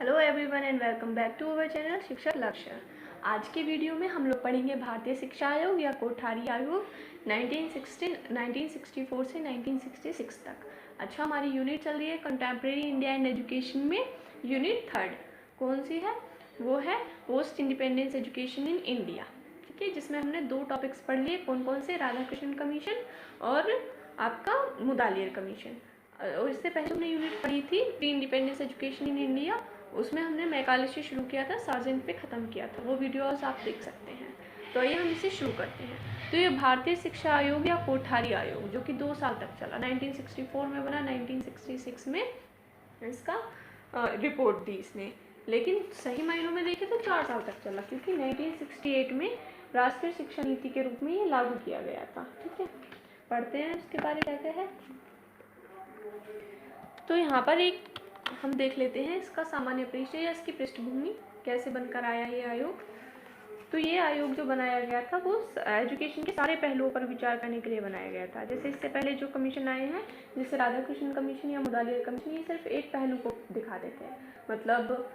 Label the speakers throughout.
Speaker 1: Hello everyone and welcome back to our channel Shikshak Lakshya. आज के video में हम लोग पढ़ेंगे भारतीय शिक्षा आयोग या कोठारी आयोग 1964 से 1966 तक। अच्छा, हमारी यूनिट चल रही है कंटेम्प्रेरी इंडिया एंड एजुकेशन में यूनिट 3। कौन सी है? वो है post independence education in India. ठीक है, जिसमें हमने 2 टॉपिक्स पढ़ लिए। कौन कौन से? राधाकृष्णन कमीशन और आपका मुदालियर कमीशन। और इससे पहले हमने यूनिट पढ़ी थी pre independence education in India. उसमें हमने मैकाले से शुरू किया था, सार्जेंट पे ख़त्म किया था। वो वीडियोस आप देख सकते हैं। तो आइए हम इसे शुरू करते हैं। तो ये भारतीय शिक्षा आयोग या कोठारी आयोग जो कि 2 साल तक चला, 1964 में बना, 1966 में इसका रिपोर्ट दी इसने। लेकिन सही मायनों में देखें तो 4 साल तक चला, क्योंकि 1968 में राष्ट्रीय शिक्षा नीति के रूप में ये लागू किया गया था। ठीक है, पढ़ते हैं इसके बारे में क्या क्या है। तो यहाँ पर एक हम देख लेते हैं इसका सामान्य परिचय या इसकी पृष्ठभूमि, कैसे बनकर आया ये आयोग। तो ये आयोग जो बनाया गया था वो एजुकेशन के सारे पहलुओं पर विचार करने के लिए बनाया गया था। जैसे इससे पहले जो कमीशन आए हैं, जैसे राधाकृष्णन कमीशन या मुदालियर कमीशन, ये सिर्फ एक पहलू को दिखा देते हैं। मतलब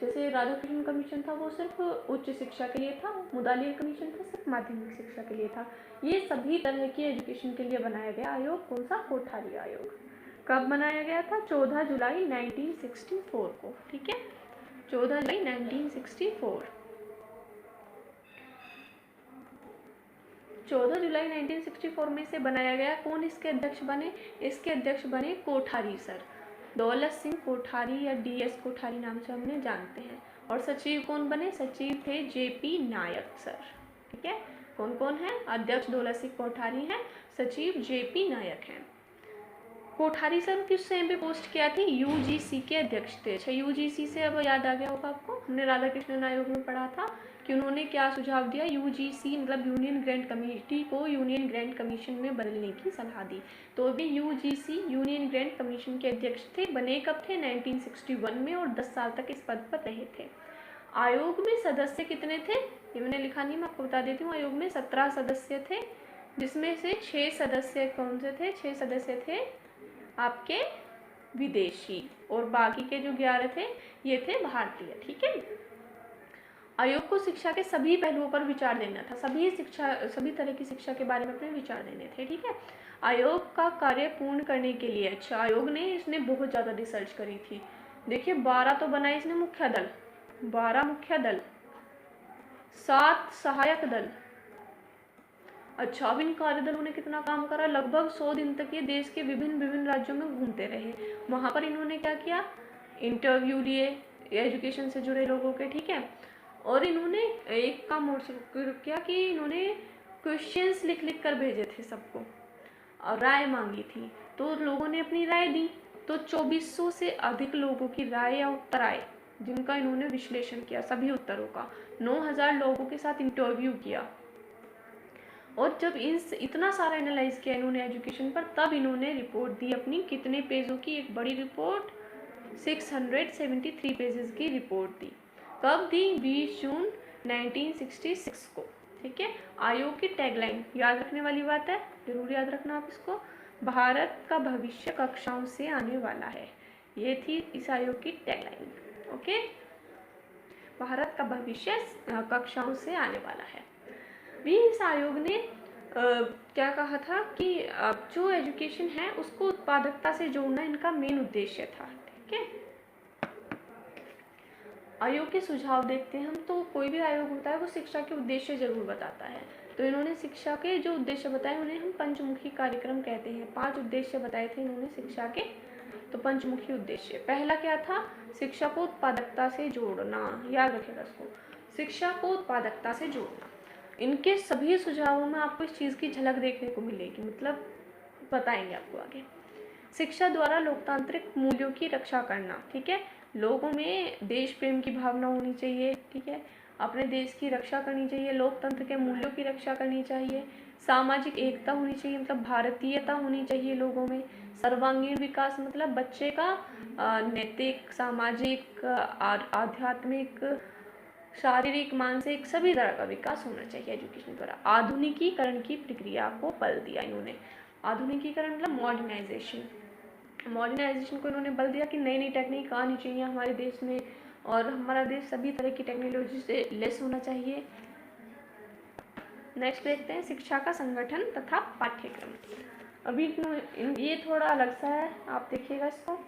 Speaker 1: जैसे राधाकृष्णन कमीशन था वो सिर्फ उच्च शिक्षा के लिए था, मुदालियर कमीशन था सिर्फ माध्यमिक शिक्षा के लिए था। ये सभी तरह की एजुकेशन के लिए बनाया गया आयोग। कौन सा? कोठारी आयोग। कब बनाया गया था? 14 जुलाई 1964 को। ठीक है, 14 जुलाई 1964। 14 जुलाई 1964 में से बनाया गया। कौन इसके अध्यक्ष बने? इसके अध्यक्ष बने कोठारी सर, दौलत सिंह कोठारी या DS कोठारी नाम से हमने जानते हैं। और सचिव कौन बने? सचिव थे JP नायक सर। ठीक है, कौन कौन है? अध्यक्ष दौलत सिंह कोठारी हैं, सचिव JP नायक हैं। कोठारी सर किस टाइम पे पोस्ट किया थी? UGC के अध्यक्ष थे। अच्छा, UGC से अब याद आ गया होगा आपको, हमने राधाकृष्णन आयोग में पढ़ा था कि उन्होंने क्या सुझाव दिया। UGC मतलब यूनियन ग्रांट कमेटी को यूनियन ग्रांट कमीशन में बदलने की सलाह दी। तो अभी UGC यूनियन ग्रांट कमीशन के अध्यक्ष थे। बने कब थे? 1961 में, और 10 साल तक इस पद पर रहे थे। आयोग में सदस्य कितने थे? ये मैंने लिखा नहीं, मैं आपको बता देती हूँ। आयोग में 17 सदस्य थे, जिसमें से 6 सदस्य कौन से थे? 6 सदस्य थे आपके विदेशी, और बाकी के जो 11 थे ये थे भारतीय। ठीक है, आयोग को शिक्षा के सभी पहलुओं पर विचार देना था। सभी तरह की शिक्षा के बारे में अपने विचार देने थे। ठीक है, आयोग का कार्य पूर्ण करने के लिए, अच्छा, आयोग ने इसने बहुत ज़्यादा रिसर्च करी थी। देखिए, 12 तो बनाए इसने मुख्य दल, 12 मुख्य दल, 7 सहायक दल। अच्छा, अब इन कार्यदलों ने कितना काम करा? लगभग 100 दिन तक ये देश के विभिन्न राज्यों में घूमते रहे। वहाँ पर इन्होंने क्या किया? इंटरव्यू लिए एजुकेशन से जुड़े लोगों के। ठीक है, और इन्होंने एक काम और किया कि इन्होंने क्वेश्चंस लिख कर भेजे थे सबको, और राय मांगी थी, तो लोगों ने अपनी राय दी। तो 2400 से अधिक लोगों की राय या उत्तर आए, जिनका इन्होंने विश्लेषण किया सभी उत्तरों का। 9000 लोगों के साथ इंटरव्यू किया, और जब इतना सारा एनालाइज किया इन्होंने एजुकेशन पर, तब इन्होंने रिपोर्ट दी अपनी। कितने पेजों की? एक बड़ी रिपोर्ट, 673 पेजेस की रिपोर्ट दी। कब दी? 20 जून 1966 को। ठीक है, आयोग की टैगलाइन याद रखने वाली बात है, जरूर याद रखना आप इसको। भारत का भविष्य कक्षाओं से आने वाला है, ये थी इस आयोग की टैगलाइन। ओके, भारत का भविष्य कक्षाओं से आने वाला है। भी इस आयोग ने क्या कहा था कि जो एजुकेशन है उसको उत्पादकता से जोड़ना इनका मेन उद्देश्य था। ठीक है, आयोग के सुझाव देखते हैं हम। तो कोई भी आयोग होता है वो शिक्षा के उद्देश्य जरूर बताता है। तो इन्होंने शिक्षा के जो उद्देश्य बताए उन्हें हम पंचमुखी कार्यक्रम कहते हैं। 5 उद्देश्य बताए थे इन्होंने शिक्षा के, तो पंचमुखी उद्देश्य। पहला क्या था? शिक्षा को उत्पादकता से जोड़ना, याद रखेगा इसको, शिक्षा को उत्पादकता से जोड़ना। इनके सभी सुझावों में आपको इस चीज़ की झलक देखने को मिलेगी, मतलब बताएंगे आपको आगे। शिक्षा द्वारा लोकतांत्रिक मूल्यों की रक्षा करना। ठीक है, लोगों में देश प्रेम की भावना होनी चाहिए। ठीक है, अपने देश की रक्षा करनी चाहिए, लोकतंत्र के मूल्यों की रक्षा करनी चाहिए, सामाजिक एकता होनी चाहिए, मतलब भारतीयता होनी चाहिए लोगों में। सर्वांगीण विकास मतलब बच्चे का नैतिक, सामाजिक, आध्यात्मिक, शारीरिक, मानसिक सभी तरह का विकास होना चाहिए एजुकेशन द्वारा। आधुनिकीकरण की प्रक्रिया को बल दिया इन्होंने। आधुनिकीकरण मतलब मॉडर्नाइजेशन, मॉडर्नाइजेशन को इन्होंने बल दिया कि नई नई टेक्निक आनी चाहिए हमारे देश में और हमारा देश सभी तरह की टेक्नोलॉजी से लेस होना चाहिए। नेक्स्ट देखते हैं शिक्षा का संगठन तथा पाठ्यक्रम। अभी ये थोड़ा अलग सा है, आप देखिएगा इसको।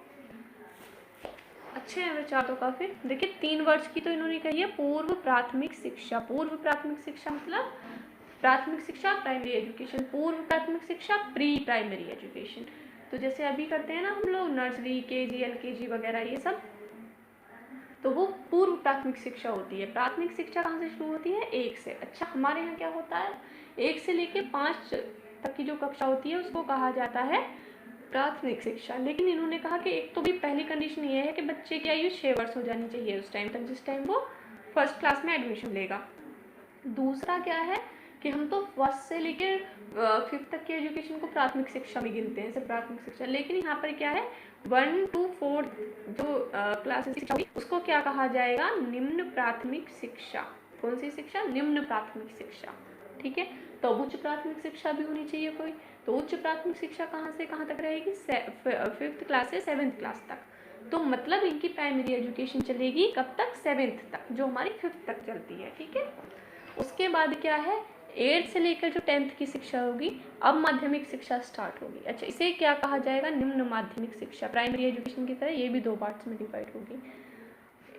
Speaker 1: अच्छे हैं विचार तो काफ़ी। देखिए 3 वर्ष की तो इन्होंने कही है पूर्व प्राथमिक शिक्षा। पूर्व प्राथमिक शिक्षा मतलब प्राथमिक शिक्षा प्राइमरी एजुकेशन, पूर्व प्राथमिक शिक्षा प्री प्राइमरी एजुकेशन। तो जैसे अभी करते हैं ना हम लोग नर्सरी, केजी, एलकेजी वगैरह ये सब, तो वो पूर्व प्राथमिक शिक्षा होती है। प्राथमिक शिक्षा कहाँ से शुरू होती है? 1 से। अच्छा हमारे यहाँ क्या होता है, 1 से लेके 5 तक की जो कक्षा होती है उसको कहा जाता है प्राथमिक शिक्षा। लेकिन इन्होंने कहा कि एक तो भी पहली कंडीशन ये है कि बच्चे की आयु 6 वर्ष हो जानी चाहिए उस टाइम तक जिस टाइम वो फर्स्ट क्लास में एडमिशन लेगा। दूसरा क्या है कि हम तो फर्स्ट से लेकर 5th तक की एजुकेशन को प्राथमिक शिक्षा में गिनते हैं, सिर्फ प्राथमिक शिक्षा। लेकिन यहाँ पर क्या है 1 to 4 जो क्लासेस शिक्षा उसको क्या कहा जाएगा? निम्न प्राथमिक शिक्षा। कौन सी शिक्षा? निम्न प्राथमिक शिक्षा। ठीक है, तो उच्च प्राथमिक शिक्षा भी होनी चाहिए कोई। तो उच्च प्राथमिक शिक्षा कहाँ से कहाँ तक रहेगी? 5th क्लास से 7th क्लास तक। तो मतलब इनकी प्राइमरी एजुकेशन चलेगी कब तक? 7th तक, जो हमारी 5th तक चलती है। ठीक है, उसके बाद क्या है 8 से लेकर जो 10th की शिक्षा होगी, अब माध्यमिक शिक्षा स्टार्ट होगी। अच्छा इसे क्या कहा जाएगा? निम्न माध्यमिक शिक्षा। प्राइमरी एजुकेशन की तरह ये भी 2 पार्ट्स में डिवाइड होगी।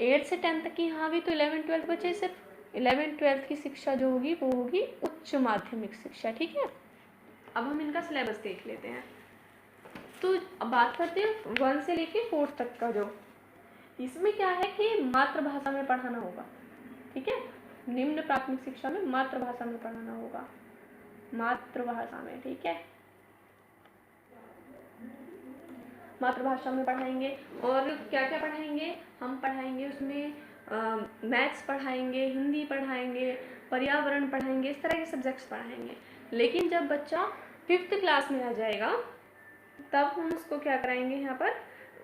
Speaker 1: 8 से 10 तक की यहाँ भी तो 11th 12th बचे, सिर्फ 11th 12th की शिक्षा जो होगी वो होगी उच्च माध्यमिक शिक्षा। ठीक है, अब हम इनका सिलेबस देख लेते हैं। तो अब बात करते हैं 1 से लेके 4th तक का। जो इसमें क्या है कि मातृभाषा में पढ़ाना होगा। ठीक है, निम्न प्राथमिक शिक्षा में मातृभाषा में पढ़ाना होगा, मातृभाषा में। ठीक है, मातृभाषा में पढ़ाएंगे। और क्या क्या पढ़ाएंगे? हम पढ़ाएंगे उसमें मैथ्स पढ़ाएंगे, हिंदी पढ़ाएंगे, पर्यावरण पढ़ाएंगे, इस तरह के सब्जेक्ट्स पढ़ाएंगे। लेकिन जब बच्चा 5th क्लास में आ जाएगा तब हम उसको क्या कराएंगे, यहाँ पर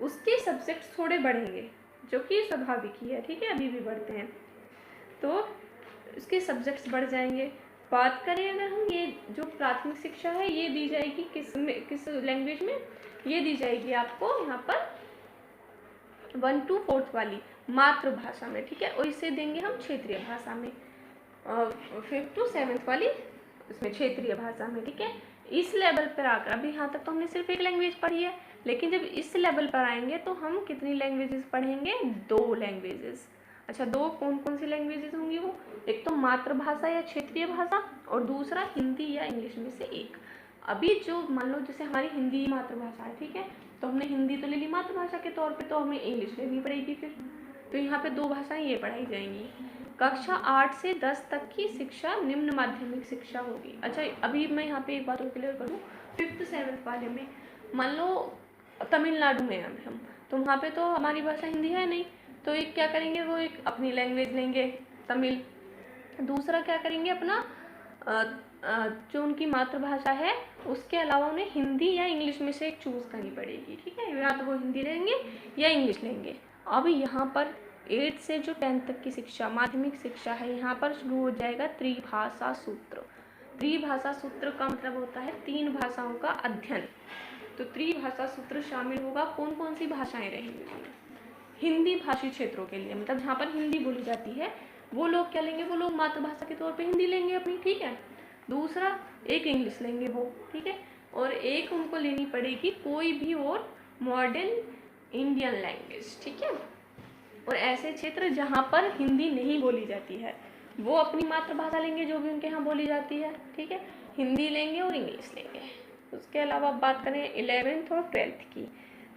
Speaker 1: उसके सब्जेक्ट्स थोड़े बढ़ेंगे, जो कि स्वाभाविक ही है। ठीक है, अभी भी बढ़ते हैं, तो उसके सब्जेक्ट्स बढ़ जाएंगे। बात करें अगर हम, ये जो प्राथमिक शिक्षा है ये दी जाएगी किस लैंग्वेज में? ये दी जाएगी आपको यहाँ पर 1 to 4th वाली मातृभाषा में। ठीक है, और इसे देंगे हम क्षेत्रीय भाषा में, 5th to 7th वाली इसमें क्षेत्रीय भाषा में। ठीक है, इस लेवल पर आकर, अभी यहाँ तक तो हमने सिर्फ एक लैंग्वेज पढ़ी है, लेकिन जब इस लेवल पर आएंगे तो हम कितनी लैंग्वेजेस पढ़ेंगे? 2 लैंग्वेजेस। अच्छा, 2 कौन कौन सी लैंग्वेजेस होंगी वो? एक तो मातृभाषा या क्षेत्रीय भाषा, और दूसरा हिंदी या इंग्लिश में से एक। अभी जो मान लो जैसे हमारी हिंदी मातृभाषा है, ठीक है, तो हमने हिंदी तो ले ली मातृभाषा के तौर पे, तो हमें इंग्लिश लेनी पड़ेगी फिर। तो यहाँ पे 2 भाषाएं ये पढ़ाई जाएंगी। कक्षा 8 से 10 तक की शिक्षा निम्न माध्यमिक शिक्षा होगी। अच्छा अभी मैं यहाँ पे एक बात और क्लियर करूँ, 5th 7th वाले में मान लो तमिलनाडु में हम, तो वहाँ पे तो हमारी भाषा हिंदी है नहीं, तो एक क्या करेंगे, वो एक अपनी लैंग्वेज लेंगे तमिल। दूसरा क्या करेंगे, अपना जो उनकी मातृभाषा है उसके अलावा उन्हें हिंदी या इंग्लिश में से एक चूज़ करनी पड़ेगी। ठीक है, या तो वो हिंदी लेंगे या इंग्लिश लेंगे। अब यहाँ पर 8 से जो 10th तक की शिक्षा माध्यमिक शिक्षा है, यहाँ पर शुरू हो जाएगा त्रिभाषा सूत्र। त्रिभाषा सूत्र का मतलब होता है 3 भाषाओं का अध्ययन। तो त्रिभाषा सूत्र शामिल होगा, कौन कौन सी भाषाएं रहेंगी उसमें? हिंदी भाषी क्षेत्रों के लिए, मतलब जहाँ पर हिंदी बोली जाती है वो लोग क्या लेंगे, वो लोग मातृभाषा के तौर पे हिंदी लेंगे अपनी। ठीक है, दूसरा एक इंग्लिश लेंगे वो। ठीक है, और एक उनको लेनी पड़ेगी कोई भी और मॉडर्न इंडियन लैंग्वेज। ठीक है, और ऐसे क्षेत्र जहाँ पर हिंदी नहीं बोली जाती है वो अपनी मातृभाषा लेंगे जो भी उनके यहाँ बोली जाती है। ठीक है, हिंदी लेंगे और इंग्लिश लेंगे। उसके अलावा बात करें 11th और 12th की,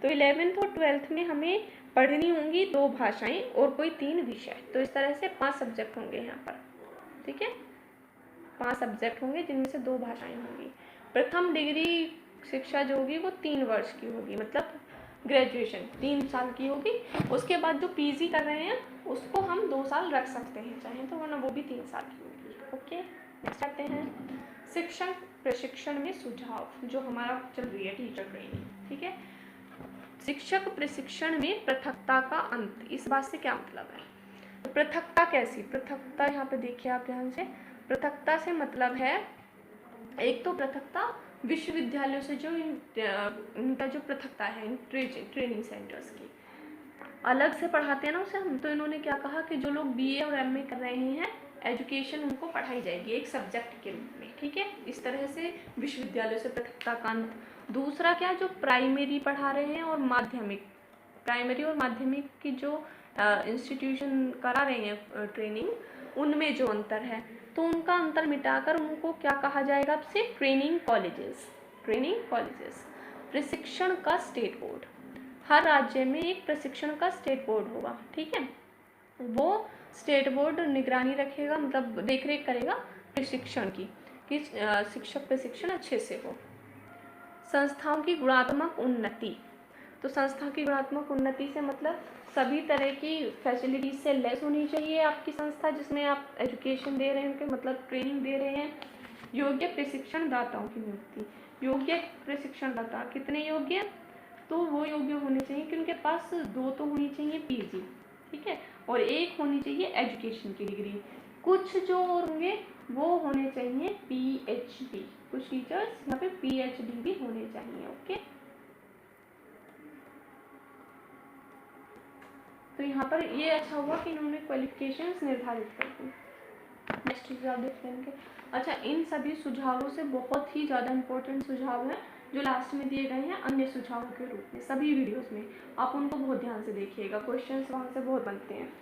Speaker 1: तो 11th और 12th में हमें पढ़नी होंगी 2 भाषाएं और कोई 3 विषय। तो इस तरह से 5 सब्जेक्ट होंगे यहाँ पर। ठीक है, 5 सब्जेक्ट होंगे जिनमें से 2 भाषाएं होंगी। प्रथम डिग्री शिक्षा जो होगी वो 3 वर्ष की होगी, मतलब ग्रेजुएशन 3 साल की होगी। उसके बाद जो पीजी कर रहे हैं उसको हम 2 साल रख सकते हैं चाहें तो, वरना वो भी 3 साल की होगी। ओके, नेक्स्ट आते हैं शिक्षण प्रशिक्षण में सुझाव, जो हमारा चल रही है टीचर ट्रेनिंग। ठीक है, शिक्षक प्रशिक्षण में पृथकता का अंत, इस बात से क्या मतलब है? तो पृथकता कैसी? पृथकता यहाँ पे देखिए आप ध्यान से, पृथकता से मतलब है एक तो पृथकता विश्वविद्यालयों से जो इनका जो पृथकता है इन ट्रेनिंग सेंटर्स की, अलग से पढ़ाते हैं ना उसे हम, तो इन्होंने क्या कहा कि जो लोग बीए और एमए कर रहे हैं एजुकेशन उनको पढ़ाई जाएगी एक सब्जेक्ट के रूप में, ठीक है। इस तरह से विश्वविद्यालयों से पृथकता का अंत। दूसरा क्या, जो प्राइमरी पढ़ा रहे हैं और माध्यमिक, प्राइमरी और माध्यमिक की जो इंस्टीट्यूशन करा रहे हैं ट्रेनिंग, उनमें जो अंतर है तो उनका अंतर मिटाकर उनको क्या कहा जाएगा अब से, ट्रेनिंग कॉलेजेस। ट्रेनिंग कॉलेजेस, प्रशिक्षण का स्टेट बोर्ड, हर राज्य में एक प्रशिक्षण का स्टेट बोर्ड होगा, ठीक है। वो स्टेट बोर्ड निगरानी रखेगा, मतलब देखरेख करेगा प्रशिक्षण की, कि शिक्षक प्रशिक्षण अच्छे से हो। संस्थाओं की गुणात्मक उन्नति, तो संस्था की गुणात्मक उन्नति से मतलब सभी तरह की फैसिलिटीज से लेस होनी चाहिए आपकी संस्था जिसमें आप एजुकेशन दे रहे हैं, उनके मतलब ट्रेनिंग दे रहे हैं। योग्य प्रशिक्षण दाताओं की नियुक्ति, योग्य प्रशिक्षण दाता कितने योग्य, तो वो योग्य होने चाहिए कि उनके पास 2 तो होनी चाहिए पीजी, ठीक है, और 1 होनी चाहिए एजुकेशन की डिग्री। कुछ जो होंगे वो होने चाहिए पीएचडी, कुछ टीचर्स यहाँ पे पीएचडी भी होने चाहिए, ओके। तो यहाँ पर ये अच्छा हुआ कि इन्होंने क्वालिफिकेशंस निर्धारित कर दी। नेक्स्ट सुझाव देखते हैं। अच्छा, इन सभी सुझावों से बहुत ही ज़्यादा इंपॉर्टेंट सुझाव हैं जो लास्ट में दिए गए हैं अन्य सुझावों के रूप में सभी वीडियोस में, आप उनको बहुत ध्यान से देखिएगा, क्वेश्चंस वहाँ से बहुत बनते हैं।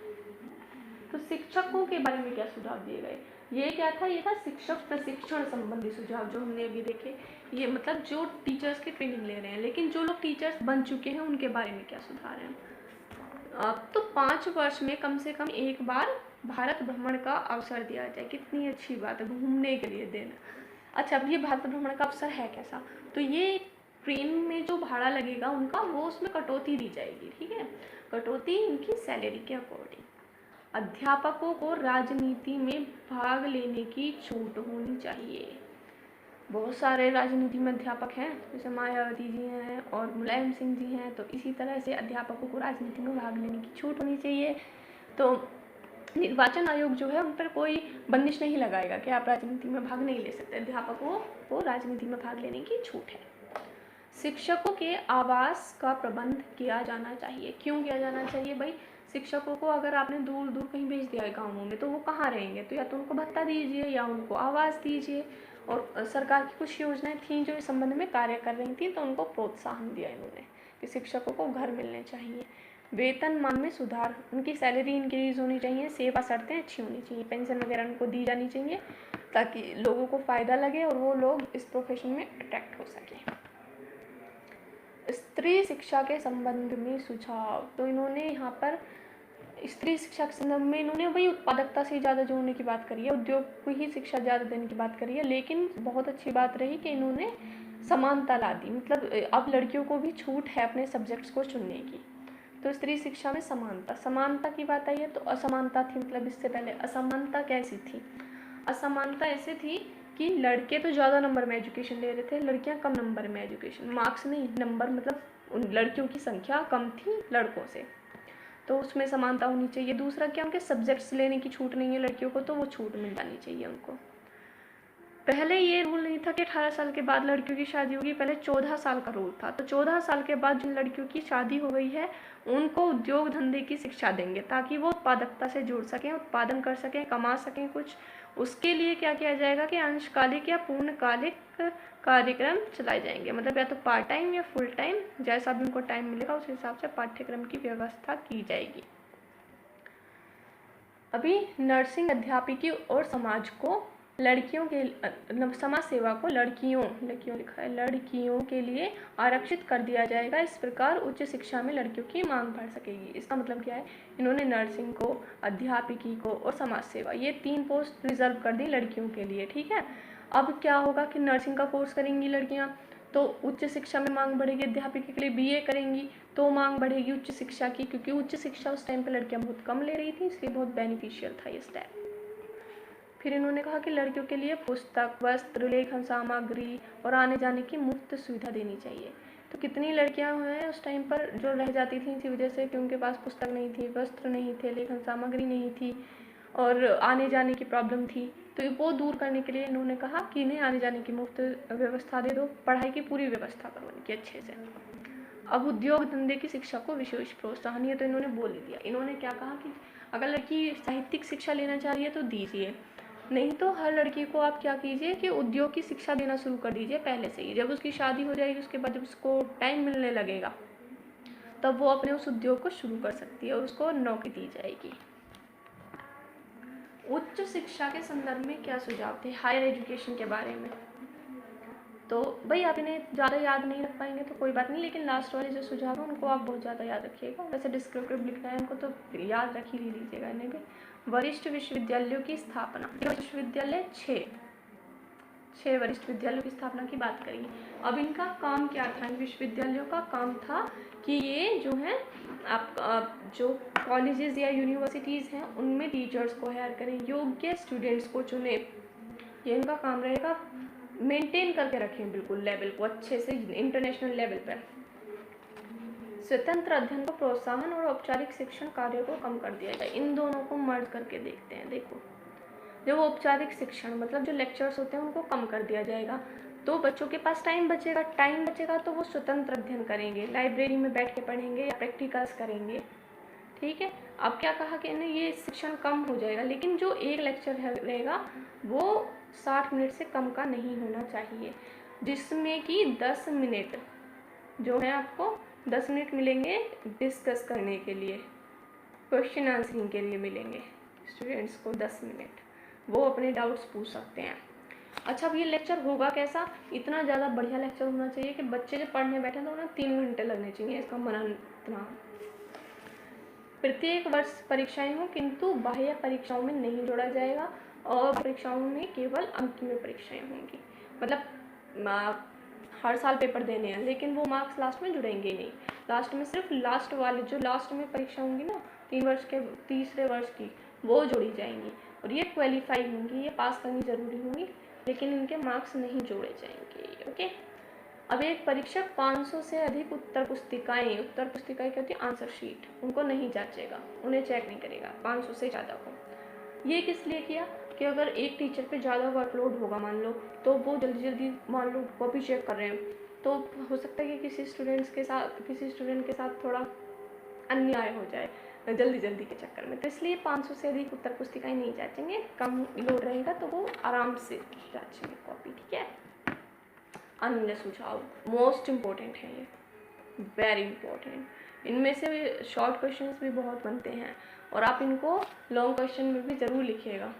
Speaker 1: तो शिक्षकों के बारे में क्या सुझाव दिए गए, ये क्या था, ये था शिक्षक प्रशिक्षण संबंधी सुझाव जो हमने अभी देखे। ये मतलब जो टीचर्स की ट्रेनिंग ले रहे हैं, लेकिन जो लोग टीचर्स बन चुके हैं उनके बारे में क्या सुधार है। अब तो 5 वर्ष में कम से कम एक बार भारत भ्रमण का अवसर दिया जाए, कितनी अच्छी बात है, घूमने के लिए देना। अच्छा, अब ये भारत भ्रमण का अवसर है कैसा, तो ये ट्रेन में जो भाड़ा लगेगा उनका वो उसमें कटौती दी जाएगी, ठीक है, कटौती इनकी सैलरी के अकॉर्डिंग। अध्यापकों को राजनीति में भाग लेने की छूट होनी चाहिए। बहुत सारे राजनीति में अध्यापक हैं, जैसे मायावती जी हैं और मुलायम सिंह जी हैं, तो इसी तरह से अध्यापकों को राजनीति में भाग लेने की छूट होनी चाहिए। तो निर्वाचन आयोग जो है उन पर कोई बंदिश नहीं लगाएगा कि आप राजनीति में भाग नहीं ले सकते, अध्यापकों को राजनीति में भाग लेने की छूट है। शिक्षकों के आवास का प्रबंध किया जाना चाहिए। क्यों किया जाना चाहिए भाई, शिक्षकों को अगर आपने दूर दूर कहीं भेज दिया है गाँवों में, तो वो कहाँ रहेंगे, तो या तो उनको भत्ता दीजिए या उनको आवास दीजिए। और सरकार की कुछ योजनाएं थीं जो इस संबंध में कार्य कर रही थी, तो उनको प्रोत्साहन दिया इन्होंने कि शिक्षकों को घर मिलने चाहिए। वेतनमान में सुधार, उनकी सैलरी इंक्रीज होनी चाहिए, सेवा शर्तें अच्छी होनी चाहिए, पेंशन वगैरह उनको दी जानी चाहिए ताकि लोगों को फ़ायदा लगे और वो लोग इस प्रोफेशन में अट्रैक्ट हो सकें। स्त्री शिक्षा के संबंध में सुझाव, तो इन्होंने यहाँ पर स्त्री शिक्षा के संदर्भ में इन्होंने वही उत्पादकता से ज़्यादा जोड़ने की बात करी है, उद्योग को ही शिक्षा ज़्यादा देने की बात करी है, लेकिन बहुत अच्छी बात रही कि इन्होंने समानता ला दी, मतलब अब लड़कियों को भी छूट है अपने सब्जेक्ट्स को चुनने की। तो स्त्री शिक्षा में समानता, समानता की बात आई है, तो असमानता थी, मतलब इससे पहले असमानता कैसी थी, असमानता ऐसे थी कि लड़के तो ज़्यादा नंबर में एजुकेशन ले रहे थे, लड़कियां कम नंबर में एजुकेशन, मार्क्स नहीं नंबर, मतलब उन लड़कियों की संख्या कम थी लड़कों से, तो उसमें समानता होनी चाहिए। दूसरा क्या, उनके सब्जेक्ट्स लेने की छूट नहीं है लड़कियों को, तो वो छूट मिल जानी चाहिए उनको। पहले ये रूल नहीं था कि 18 साल के बाद लड़कियों की शादी होगी, पहले 14 साल का रूल था। तो 14 साल के बाद जिन लड़कियों की शादी हो गई है उनको उद्योग धंधे की शिक्षा देंगे ताकि वो उत्पादकता से जुड़ सकें, उत्पादन कर सकें, कमा सकें कुछ। उसके लिए क्या किया जाएगा कि अंशकालिक या पूर्णकालिक कार्यक्रम चलाए जाएंगे, मतलब या तो पार्ट टाइम या फुल टाइम, जैसा भी उनको टाइम मिलेगा उस हिसाब से पाठ्यक्रम की व्यवस्था की जाएगी। अभी नर्सिंग अध्यापकी और समाज को लड़कियों के समाज सेवा को लड़कियों लिखा है, लड़कियों के लिए आरक्षित कर दिया जाएगा। इस प्रकार उच्च शिक्षा में लड़कियों की मांग बढ़ सकेगी। इसका मतलब क्या है, इन्होंने नर्सिंग को, अध्यापकी को और समाज सेवा, ये 3 पोस्ट रिजर्व कर दी लड़कियों के लिए, ठीक है। अब क्या होगा कि नर्सिंग का कोर्स करेंगी लड़कियाँ तो उच्च शिक्षा में मांग बढ़ेगी, अध्यापकी के लिए बीए करेंगी तो मांग बढ़ेगी उच्च शिक्षा की, क्योंकि उच्च शिक्षा उस टाइम पे लड़कियां बहुत कम ले रही थी, इसलिए बहुत बेनिफिशियल था ये स्टेप। फिर इन्होंने कहा कि लड़कियों के लिए पुस्तक, वस्त्र, लेखन सामग्री और आने जाने की मुफ्त सुविधा देनी चाहिए। तो कितनी लड़कियां हैं उस टाइम पर जो रह जाती थी इसी वजह से कि उनके पास पुस्तक नहीं थी, वस्त्र नहीं थे, लेखन सामग्री नहीं थी और आने जाने की प्रॉब्लम थी। तो वो दूर करने के लिए इन्होंने कहा कि इन्हें आने जाने की मुफ्त व्यवस्था दे दो, पढ़ाई की पूरी व्यवस्था करो इनकी अच्छे से। अब उद्योग धंधे की शिक्षा को विशेष प्रोत्साहन, ये तो इन्होंने बोल ही दिया। इन्होंने क्या कहा कि अगर लड़की साहित्यिक शिक्षा लेना चाह रही है तो दीजिए, नहीं तो हर लड़की को आप क्या कीजिए कि उद्योग की शिक्षा देना शुरू कर दीजिए पहले से ही। जब उसकी शादी हो जाएगी उसके बाद जब उसको टाइम मिलने लगेगा तब वो अपने उस उद्योग को शुरू कर सकती है और उसको नौकरी दी जाएगी। उच्च शिक्षा के संदर्भ में क्या सुझाव थे हायर एजुकेशन के बारे में? तो भाई आप इन्हें ज़्यादा याद नहीं रख पाएंगे तो कोई बात नहीं, लेकिन लास्ट वाले जो सुझाव हैं उनको आप बहुत ज़्यादा याद रखिएगा। वैसे डिस्क्रिप्टिव लिखना है उनको तो याद रख ही लीजिएगा इन्हें भी। वरिष्ठ विश्वविद्यालयों की स्थापना, विश्वविद्यालय 6 वरिष्ठ विद्यालयों की स्थापना की बात करेंगे। अब इनका काम क्या था? इन विश्वविद्यालयों का काम था कि ये जो है आप जो कॉलेजेस या यूनिवर्सिटीज़ हैं उनमें टीचर्स को हायर करें, योग्य स्टूडेंट्स को चुने। ये इनका काम रहेगा, मेंटेन करके रखें बिल्कुल लेवल को अच्छे से इंटरनेशनल लेवल पर। स्वतंत्र अध्ययन को प्रोत्साहन और औपचारिक शिक्षण कार्य को कम कर दिया जाए। इन दोनों को मर्ज करके देखते हैं। देखो, जो औपचारिक शिक्षण मतलब जो लेक्चर्स होते हैं उनको कम कर दिया जाएगा, तो बच्चों के पास टाइम बचेगा तो वो स्वतंत्र अध्ययन करेंगे, लाइब्रेरी में बैठ के पढ़ेंगे या प्रैक्टिकल्स करेंगे। ठीक है, अब क्या कहा कि ना ये शिक्षण कम हो जाएगा, लेकिन जो एक लेक्चर रहेगा वो 60 मिनट से कम का नहीं होना चाहिए, जिसमें कि 10 मिनट जो है आपको 10 मिनट मिलेंगे डिस्कस करने के लिए, क्वेश्चन आंसरिंग के लिए मिलेंगे स्टूडेंट्स को 10 मिनट, वो अपने डाउट्स पूछ सकते हैं। अच्छा, अब ये लेक्चर होगा कैसा? इतना ज़्यादा बढ़िया लेक्चर होना चाहिए कि बच्चे जब पढ़ने बैठे तो उन्हें 3 घंटे लगने चाहिए, इसका मनन इतना। प्रत्येक वर्ष परीक्षाएं हों किंतु बाह्य परीक्षाओं में नहीं जोड़ा जाएगा और परीक्षाओं में केवल अंतिम परीक्षाएं होंगी। मतलब हर साल पेपर देने हैं लेकिन वो मार्क्स लास्ट में जुड़ेंगे नहीं, लास्ट में सिर्फ लास्ट वाले जो लास्ट में परीक्षा होंगी ना 3 वर्ष के तीसरे वर्ष की, वो जोड़ी जाएंगी और ये क्वालिफाई होंगी, ये पास करनी जरूरी होंगी, लेकिन इनके मार्क्स नहीं जोड़े जाएंगे। ओके, अब एक परीक्षक 500 से अधिक उत्तर पुस्तिकाएं क्या होती है? आंसर शीट, उनको नहीं जांचेगा, उन्हें चेक नहीं करेगा 500 से ज़्यादा को। ये किस लिए किया कि अगर एक टीचर पे ज़्यादा वर्कलोड होगा मान लो, तो वो जल्दी मान लो कॉपी चेक कर रहे हैं, तो हो सकता है कि किसी स्टूडेंट के साथ थोड़ा अन्याय हो जाए जल्दी के चक्कर में, तो इसलिए 500 से अधिक उत्तर पुस्तिकाएं नहीं जांचेंगे, कम लोड रहेगा तो वो आराम से जांचेंगे कॉपी। ठीक है, अन्य सुझाव मोस्ट इम्पोर्टेंट है, ये वेरी इंपॉर्टेंट। इनमें से शॉर्ट क्वेश्चंस भी बहुत बनते हैं और आप इनको लॉन्ग क्वेश्चन में भी ज़रूर लिखिएगा।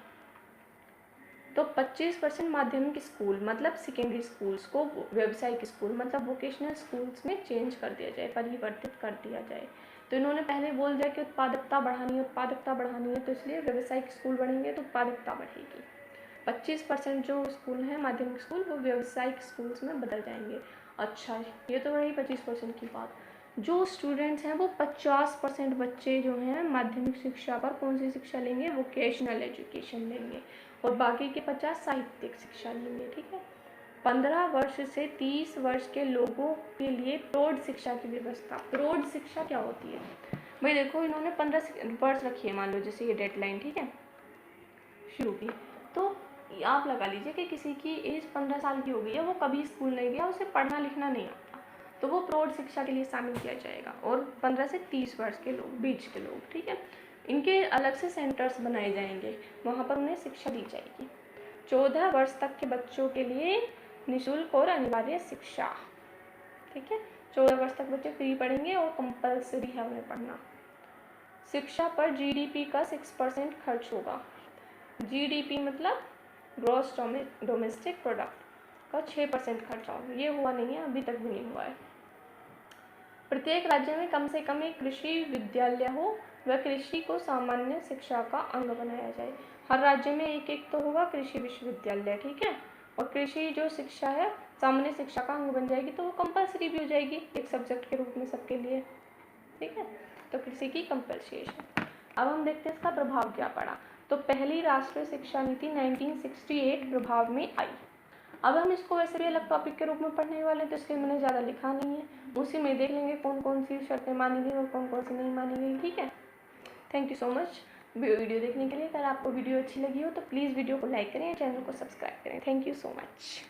Speaker 1: तो 25% माध्यमिक स्कूल मतलब सेकेंडरी स्कूल्स को व्यावसायिक स्कूल मतलब वोकेशनल स्कूल्स में चेंज कर दिया जाए, परिवर्तित कर दिया जाए। तो इन्होंने पहले बोल दिया कि उत्पादकता बढ़ानी है, तो इसलिए व्यावसायिक स्कूल बढ़ेंगे तो उत्पादकता बढ़ेगी। 25% जो स्कूल हैं माध्यमिक स्कूल वो व्यावसायिक स्कूल्स में बदल जाएंगे। अच्छा, ये तो रही 25% की बात। जो स्टूडेंट्स हैं वो 50% बच्चे जो हैं माध्यमिक शिक्षा पर कौन सी शिक्षा लेंगे? वोकेशनल एजुकेशन लेंगे और बाकी के 50 साहित्यिक शिक्षा लेंगे। ठीक है, 15 वर्ष से 30 वर्ष के लोगों के लिए प्रौढ़ शिक्षा की व्यवस्था। प्रौढ़ शिक्षा क्या होती है भाई? देखो, इन्होंने 15 वर्ष रखी है, मान लो जैसे ये डेडलाइन, ठीक है, शुरू की, तो आप लगा लीजिए कि किसी की एज 15 साल की हो गई है, वो कभी स्कूल नहीं गया, उसे पढ़ना लिखना नहीं आता, तो वो प्रौढ़ शिक्षा के लिए शामिल किया जाएगा। और 15 से 30 वर्ष के लोग, बीच के लोग, ठीक है, इनके अलग से सेंटर्स बनाए जाएंगे, वहाँ पर उन्हें शिक्षा दी जाएगी। 14 वर्ष तक के बच्चों के लिए निःशुल्क और अनिवार्य शिक्षा। ठीक है, 14 वर्ष तक बच्चे फ्री पढ़ेंगे और कंपल्सरी है उन्हें पढ़ना। शिक्षा पर जीडीपी का 6% खर्च होगा। जीडीपी मतलब ग्रॉस डोमेस्टिक प्रोडक्ट का 6% खर्चा होगा। ये हुआ नहीं है, अभी तक भी नहीं हुआ है। प्रत्येक राज्य में कम से कम एक कृषि विद्यालय हो व कृषि को सामान्य शिक्षा का अंग बनाया जाए। हर राज्य में एक तो होगा कृषि विश्वविद्यालय, ठीक है, और कृषि जो शिक्षा है सामान्य शिक्षा का अंग बन जाएगी, तो वो कंपल्सरी भी हो जाएगी एक सब्जेक्ट के रूप में सबके लिए। ठीक है, तो कृषि की कंपल्सेशन। अब हम देखते हैं इसका प्रभाव क्या पड़ा। तो पहली राष्ट्रीय शिक्षा नीति 1968 प्रभाव में आई। अब हम इसको वैसे भी अलग टॉपिक के रूप में पढ़ने वाले हैं, तो इसलिए मैंने ज़्यादा लिखा नहीं है, उसी में देख लेंगे कौन कौन सी शर्तें मानी गई और कौन कौन सी नहीं मानी गई। ठीक है, thank you so much. Video देखने के लिए। अगर आपको वीडियो अच्छी लगी हो तो प्लीज़ वीडियो को लाइक करें, चैनल को सब्सक्राइब करें। Thank you so much.